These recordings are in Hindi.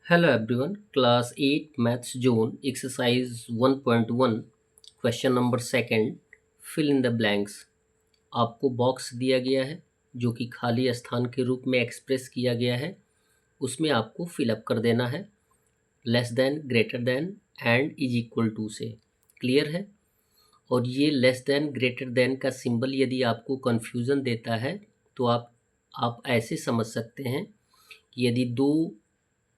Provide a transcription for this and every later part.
Hello everyone, class 8 maths zone exercise 1.1 question number second fill in the blanks. आपको बॉक्स दिया गया है जो कि खाली स्थान के रूप में एक्सप्रेस किया गया है, उसमें आपको फिलअप कर देना है less than, greater than and is equal to से। क्लियर है? और ये लेस देन ग्रेटर देन का सिंबल यदि आपको कन्फ्यूज़न देता है तो आप ऐसे समझ सकते हैं कि यदि दो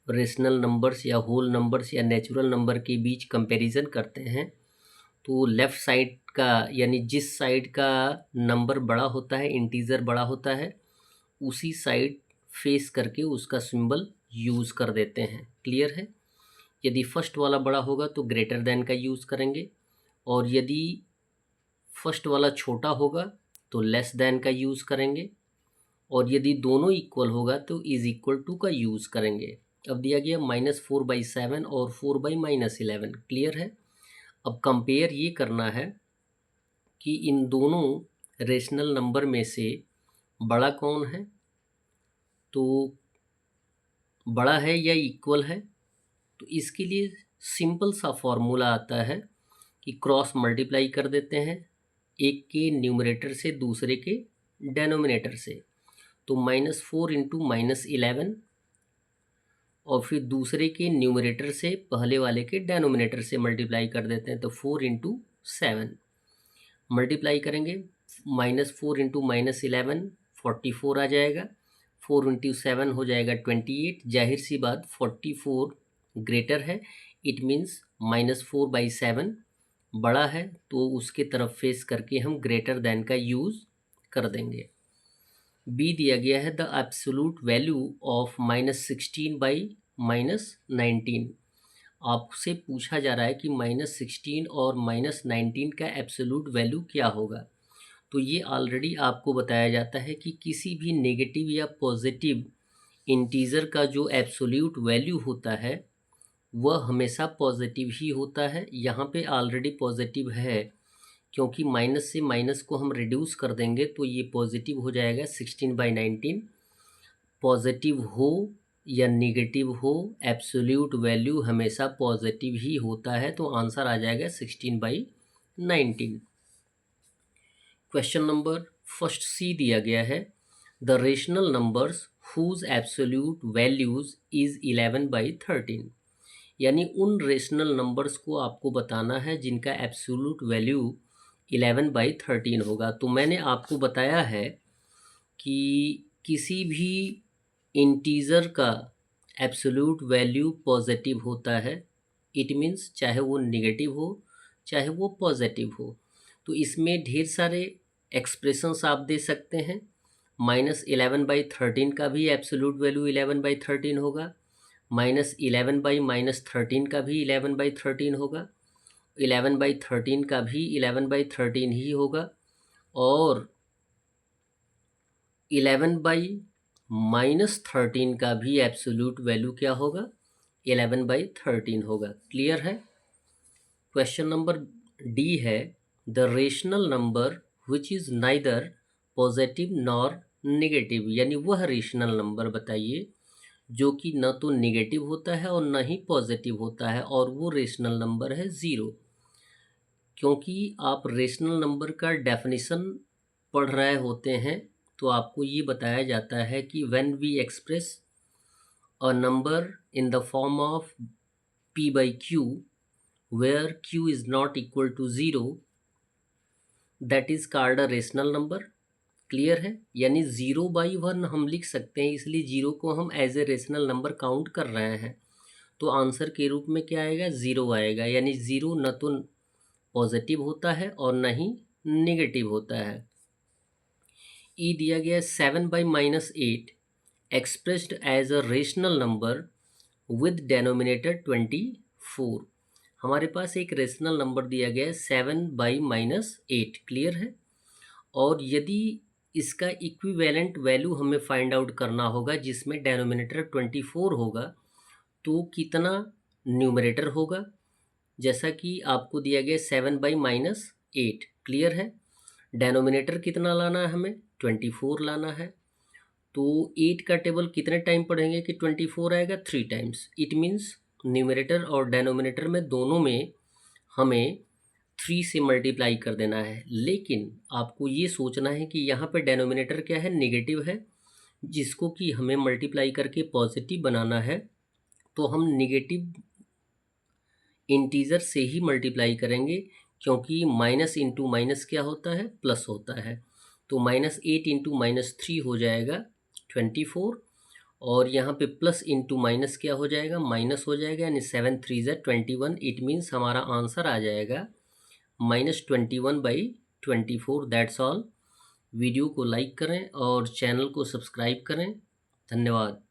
रेशनल नंबर्स या होल नंबर्स या नेचुरल नंबर के बीच कंपैरिजन करते हैं तो लेफ़्ट साइड का यानी जिस साइड का नंबर बड़ा होता है, इंटीजर बड़ा होता है, उसी साइड फेस करके उसका सिंबल यूज़ कर देते हैं। क्लियर है? यदि फर्स्ट वाला बड़ा होगा तो ग्रेटर देन का यूज़ करेंगे, और यदि फर्स्ट वाला छोटा होगा तो लेस देन का यूज़ करेंगे, और यदि दोनों इक्वल होगा तो इज इक्वल टू का यूज़ करेंगे। अब दिया गया -4/7 और 4/-11। क्लियर है? अब कंपेयर ये करना है कि इन दोनों रेशनल नंबर में से बड़ा कौन है, तो बड़ा है या इक्वल है। तो इसके लिए सिंपल सा फॉर्मूला आता है कि क्रॉस मल्टीप्लाई कर देते हैं एक के न्यूमरेटर से दूसरे के डेनोमिनेटर से। तो -4 इंटू -11, और फिर दूसरे के न्यूमरेटर से पहले वाले के डेनोमिनेटर से मल्टीप्लाई कर देते हैं, तो 4 इंटू 7 मल्टीप्लाई करेंगे। -4 इंटू -11 44 आ जाएगा, 4 इंटू 7 हो जाएगा 28। जाहिर सी बात 44 ग्रेटर है, इट मीन्स -4/7 बड़ा है, तो उसके तरफ फेस करके हम ग्रेटर देन का यूज़ कर देंगे। बी दिया गया है द एब्सोल्यूट वैल्यू ऑफ -16/-19। आपसे पूछा जा रहा है कि -16 और -19 का एब्सोल्यूट वैल्यू क्या होगा। तो ये ऑलरेडी आपको बताया जाता है कि किसी भी नेगेटिव या पॉजिटिव इंटीजर का जो एब्सोल्यूट वैल्यू होता है वह हमेशा पॉजिटिव ही होता है। यहाँ पे ऑलरेडी पॉजिटिव है, क्योंकि माइनस से माइनस को हम रिड्यूस कर देंगे तो ये पॉजिटिव हो जाएगा 16/19। पॉजिटिव हो या नेगेटिव हो, एब्सोल्यूट वैल्यू हमेशा पॉजिटिव ही होता है, तो आंसर आ जाएगा 16/19। क्वेश्चन नंबर फर्स्ट सी दिया गया है the rational numbers whose absolute values is 11/13। यानी उन रेशनल नंबर्स को आपको बताना है जिनका एब्सोल्यूट वैल्यू 11/13 होगा। तो मैंने आपको बताया है कि किसी भी इंटीजर का एब्सोल्यूट वैल्यू पॉजिटिव होता है। इट मीन्स चाहे वो नेगेटिव हो चाहे वो पॉजिटिव हो। तो इसमें ढेर सारे एक्सप्रेशंस आप दे सकते हैं। -11/13 का भी एब्सोल्यूट वैल्यू 11/13 होगा, -11/-13 का भी 11/13 होगा, 11/13 का भी 11/13 ही होगा, और 11/-13 का भी एब्सोल्यूट वैल्यू क्या होगा, 11/13 होगा। क्लियर है? क्वेश्चन नंबर डी है the rational number which is neither positive nor negative. यानी वह रेशनल नंबर बताइए जो कि न तो नेगेटिव होता है और न ही पॉजिटिव होता है, और वो रेशनल नंबर है ज़ीरो। क्योंकि आप रेशनल नंबर का डेफिनेशन पढ़ रहे होते हैं तो आपको ये बताया जाता है कि when we express a number in the form of p/q where q is not equal to 0, that is called a rational number। Clear है? यानी 0/1 हम लिख सकते हैं, इसलिए 0 को हम as a rational number count कर रहे हैं, तो आंसर के रूप में क्या आएगा, 0 आएगा। यानी 0 न तो पॉजिटिव होता है और न ही नेगेटिव होता है। ई दिया गया 7/-8 expressed as a rational number with denominator 24। हमारे पास एक रेशनल नंबर दिया गया है 7/-8। क्लियर है? और यदि इसका इक्विवेलेंट वैल्यू हमें फाइंड आउट करना होगा जिसमें डेनोमिनेटर 24 होगा, तो कितना न्यूमरेटर होगा, जैसा कि आपको दिया गया 7/-8। क्लियर है? डेनोमिनेटर कितना लाना है, हमें 24 लाना है। तो 8 का टेबल कितने टाइम पढ़ेंगे कि 24 आएगा? 3 टाइम्स। इट मीन्स न्यूमरेटर और डेनोमिनेटर में दोनों में हमें 3 से मल्टीप्लाई कर देना है। लेकिन आपको ये सोचना है कि यहाँ पे डेनोमिनेटर क्या है? नेगेटिव है, जिसको कि हमें मल्टीप्लाई करके पॉजिटिव बनाना है। तो हम नेगेटिव इंटीजर से ही मल्टीप्लाई करेंगे, क्योंकि माइनस इंटू माइनस क्या होता है? प्लस होता है। तो -8 इंटू -3 हो जाएगा 24, और यहाँ पे प्लस इंटू माइनस क्या हो जाएगा? माइनस हो जाएगा, यानी 7 3 ज़ा 21। इट मीन्स हमारा आंसर आ जाएगा -21/24। That's all. वीडियो को लाइक करें और चैनल को सब्सक्राइब करें। धन्यवाद।